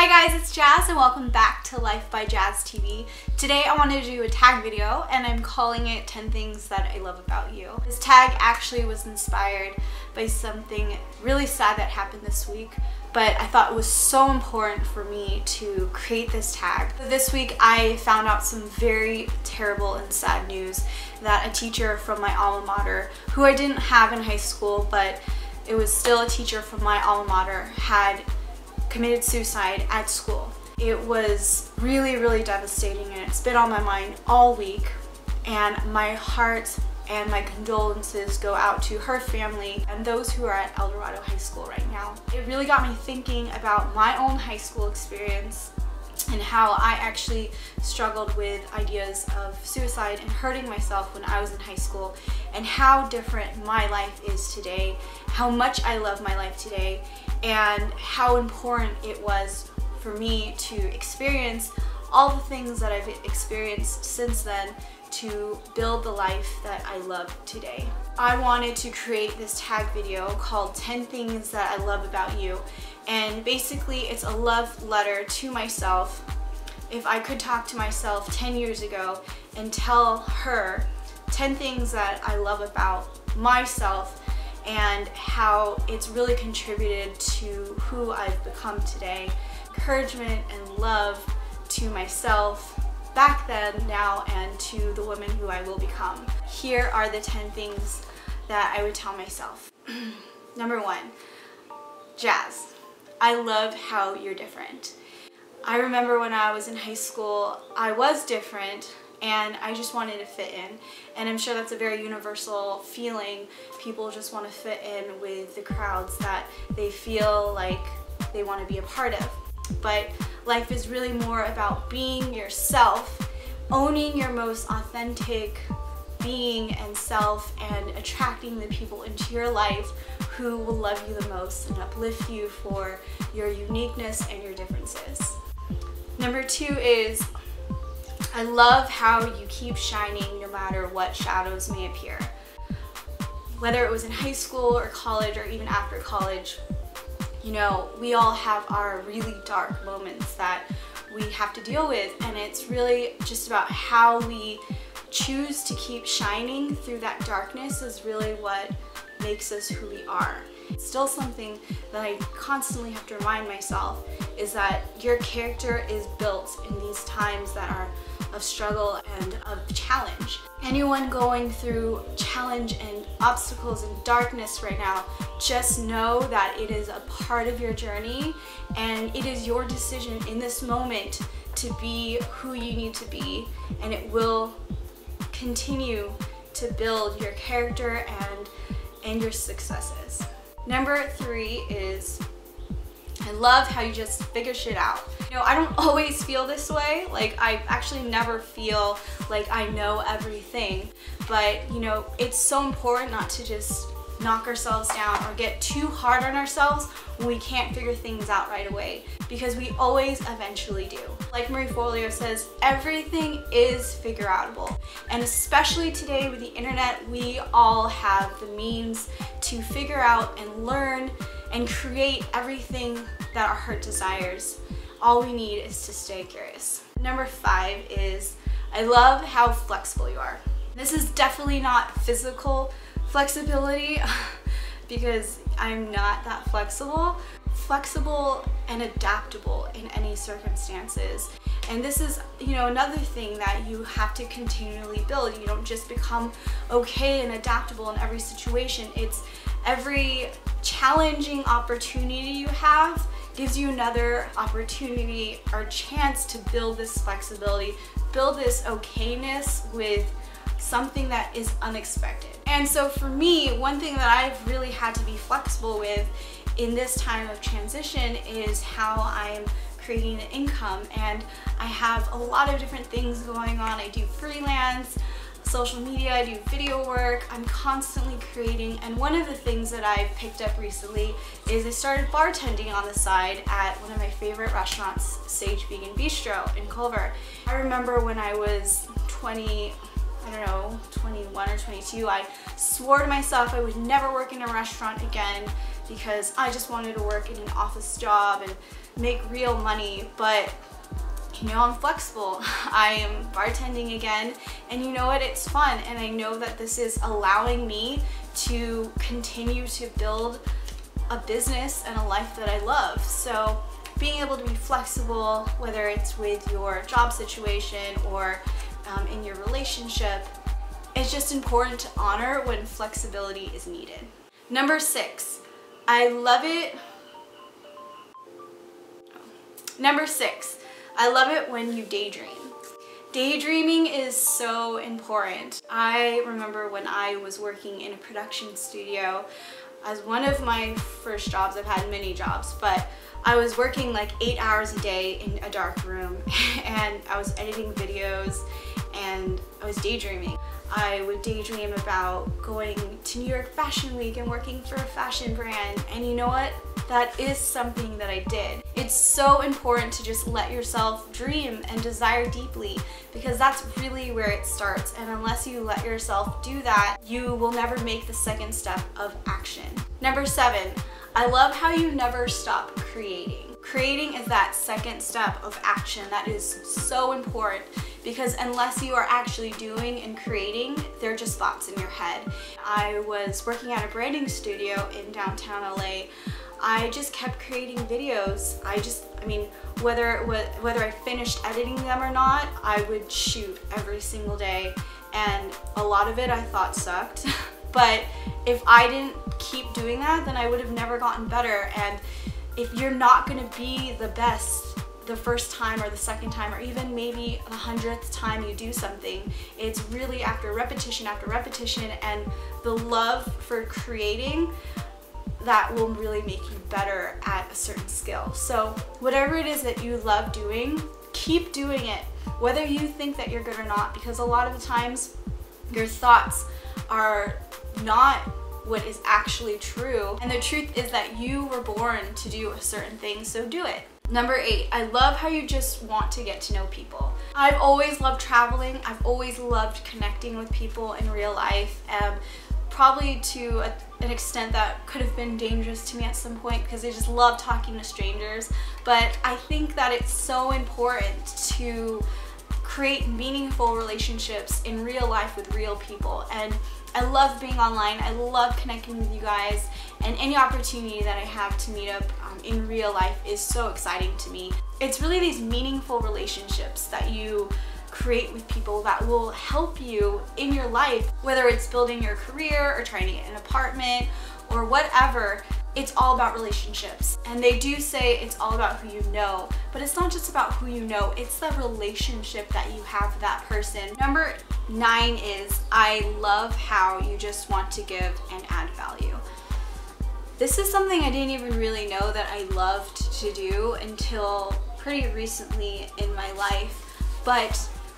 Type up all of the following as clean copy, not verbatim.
Hi guys, it's Jazz and welcome back to Life by Jazz TV. Today I wanted to do a tag video and I'm calling it 10 Things That I Love About You. This tag actually was inspired by something really sad that happened this week, but I thought it was so important for me to create this tag. This week I found out some very terrible and sad news that a teacher from my alma mater, who I didn't have in high school, but it was still a teacher from my alma mater, had committed suicide at school. It was really devastating and it's been on my mind all week, and my heart and my condolences go out to her family and those who are at El Dorado High School right now. It really got me thinking about my own high school experience and how I actually struggled with ideas of suicide and hurting myself when I was in high school, and how different my life is today, how much I love my life today, and how important it was for me to experience all the things that I've experienced since then to build the life that I love today. I wanted to create this tag video called 10 Things That I Love About You, and basically it's a love letter to myself. If I could talk to myself 10 years ago and tell her 10 things that I love about myself and how it's really contributed to who I've become today. Encouragement and love to myself back then, now, and to the woman who I will become. Here are the 10 things that I would tell myself. Number 1, Jazz, I love how you're different. I remember when I was in high school, I was different and I just wanted to fit in. And I'm sure that's a very universal feeling. People just want to fit in with the crowds that they feel like they want to be a part of. But life is really more about being yourself, owning your most authentic being and self, and attracting the people into your life who will love you the most and uplift you for your uniqueness and your differences. Number 2 is, I love how you keep shining no matter what shadows may appear. Whether it was in high school or college or even after college, you know, we all have our really dark moments that we have to deal with, and it's really just about how we choose to keep shining through that darkness is really what makes us who we are. It's still something that I constantly have to remind myself, is that your character is built in these times that are of struggle and of challenge. Anyone going through challenge and obstacles and darkness right now, just know that it is a part of your journey, and it is your decision in this moment to be who you need to be, and it will continue to build your character and your successes. Number 3 is, I love how you just figure shit out. You know, I don't always feel this way. Like, I actually never feel like I know everything. But, you know, it's so important not to just knock ourselves down or get too hard on ourselves when we can't figure things out right away, because we always eventually do. Like Marie Forleo says, everything is figure outable. And especially today with the internet, we all have the means to figure out and learn and create everything that our heart desires. All we need is to stay curious. Number 5 is, I love how flexible you are. This is definitely not physical flexibility because I'm not that flexible. Flexible and adaptable in any circumstances. And this is, you know, another thing that you have to continually build. You don't just become okay and adaptable in every situation. It's every challenging opportunity you have gives you another opportunity or chance to build this flexibility, build this okayness with something that is unexpected. And so for me, one thing that I've really had to be flexible with in this time of transition is how I'm creating an income. And I have a lot of different things going on. I do freelance, social media, I do video work, I'm constantly creating, and one of the things that I've picked up recently is I started bartending on the side at one of my favorite restaurants, Sage Vegan Bistro in Culver. I remember when I was 21 or 22, I swore to myself I would never work in a restaurant again because I just wanted to work in an office job and make real money, but you know, I'm flexible. I am bartending again, and you know what, it's fun, and I know that this is allowing me to continue to build a business and a life that I love. So being able to be flexible, whether it's with your job situation or in your relationship, it's just important to honor when flexibility is needed. Number 6, I love it. Number 6, I love it when you daydream. Daydreaming is so important. I remember when I was working in a production studio as one of my first jobs. I've had many jobs, but I was working like 8 hours a day in a dark room and I was editing videos and I was daydreaming. I would daydream about going to New York Fashion Week and working for a fashion brand, and you know what? That is something that I did. It's so important to just let yourself dream and desire deeply, because that's really where it starts, and unless you let yourself do that, you will never make the second step of action. Number 7, I love how you never stop creating. Creating is that second step of action that is so important, because unless you are actually doing and creating, they're just thoughts in your head. I was working at a branding studio in downtown LA. I just kept creating videos. I mean, whether I finished editing them or not, I would shoot every single day, and a lot of it I thought sucked. But if I didn't keep doing that, then I would have never gotten better. And if you're not gonna be the best the first time or the second time or even maybe the 100th time you do something, it's really after repetition and the love for creating that will really make you better at a certain skill. So whatever it is that you love doing, keep doing it, whether you think that you're good or not, because a lot of the times your thoughts are not what is actually true, and the truth is that you were born to do a certain thing, so do it. Number 8, I love how you just want to get to know people. I've always loved traveling. I've always loved connecting with people in real life, probably to an extent that could have been dangerous to me at some point, because I just love talking to strangers. But I think that it's so important to create meaningful relationships in real life with real people, and I love being online. I love connecting with you guys, and any opportunity that I have to meet up in real life is so exciting to me. It's really these meaningful relationships that you create with people that will help you in your life, whether it's building your career or trying to get an apartment or whatever. It's all about relationships, and they do say it's all about who you know, but it's not just about who you know, it's the relationship that you have with that person. Number 9 is I love how you just want to give and add value. This is something I didn't even really know that I loved to do until pretty recently in my life, but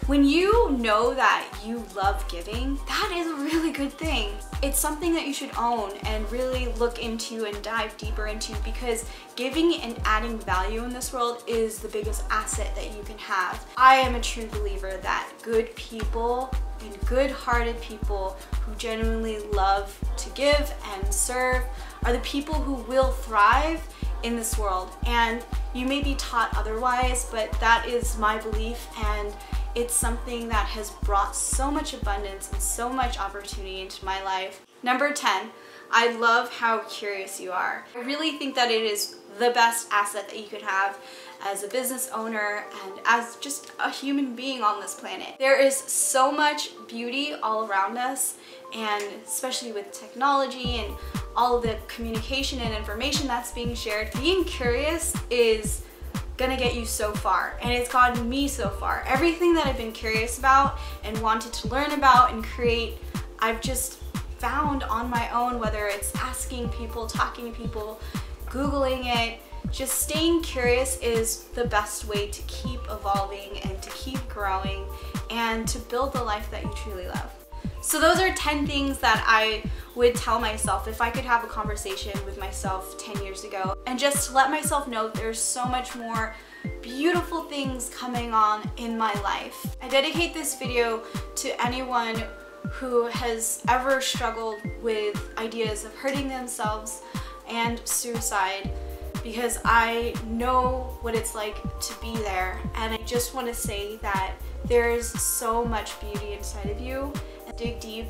when you know that you love giving, that is a really good thing. It's something that you should own and really look into and dive deeper into, because giving and adding value in this world is the biggest asset that you can have. I am a true believer that good people and good-hearted people who genuinely love to give and serve are the people who will thrive in this world. And you may be taught otherwise, but that is my belief, and it's something that has brought so much abundance and so much opportunity into my life. Number 10, I love how curious you are. I really think that it is the best asset that you could have as a business owner and as just a human being on this planet. There is so much beauty all around us, and especially with technology and all of the communication and information that's being shared, being curious is gonna get you so far, and it's gotten me so far. Everything that I've been curious about and wanted to learn about and create, I've just found on my own, whether it's asking people, talking to people, Googling it. Just staying curious is the best way to keep evolving and to keep growing and to build the life that you truly love. So those are 10 things that I would tell myself if I could have a conversation with myself 10 years ago, and just to let myself know there's so much more beautiful things coming on in my life. I dedicate this video to anyone who has ever struggled with ideas of hurting themselves and suicide, because I know what it's like to be there, and I just want to say that there's so much beauty inside of you. Dig deep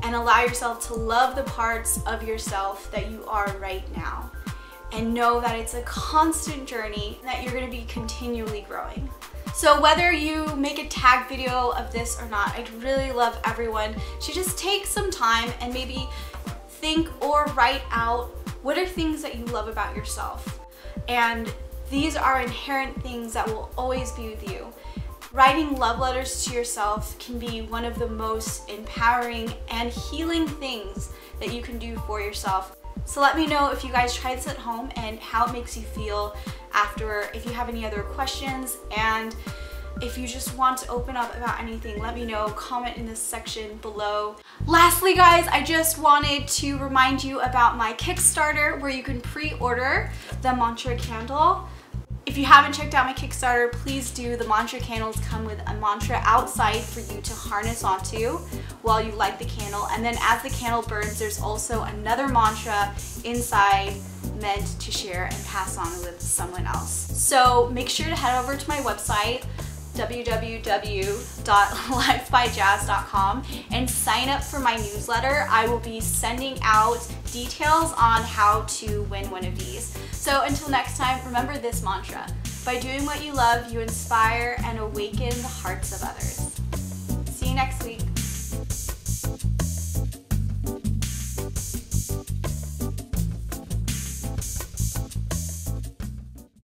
and allow yourself to love the parts of yourself that you are right now, and know that it's a constant journey and that you're going to be continually growing. So whether you make a tag video of this or not, I'd really love everyone to just take some time and maybe think or write out what are things that you love about yourself. And these are inherent things that will always be with you. Writing love letters to yourself can be one of the most empowering and healing things that you can do for yourself. So let me know if you guys try this at home and how it makes you feel after. If you have any other questions, and if you just want to open up about anything, let me know. Comment in this section below. Lastly, guys, I just wanted to remind you about my Kickstarter, where you can pre-order the mantra candle. If you haven't checked out my Kickstarter, please do. The mantra candles come with a mantra outside for you to harness onto while you light the candle. And then as the candle burns, there's also another mantra inside meant to share and pass on with someone else. So make sure to head over to my website, www.lifebyjazz.com, and sign up for my newsletter. I will be sending out details on how to win one of these. So until next time, remember this mantra: by doing what you love, you inspire and awaken the hearts of others. See you next week.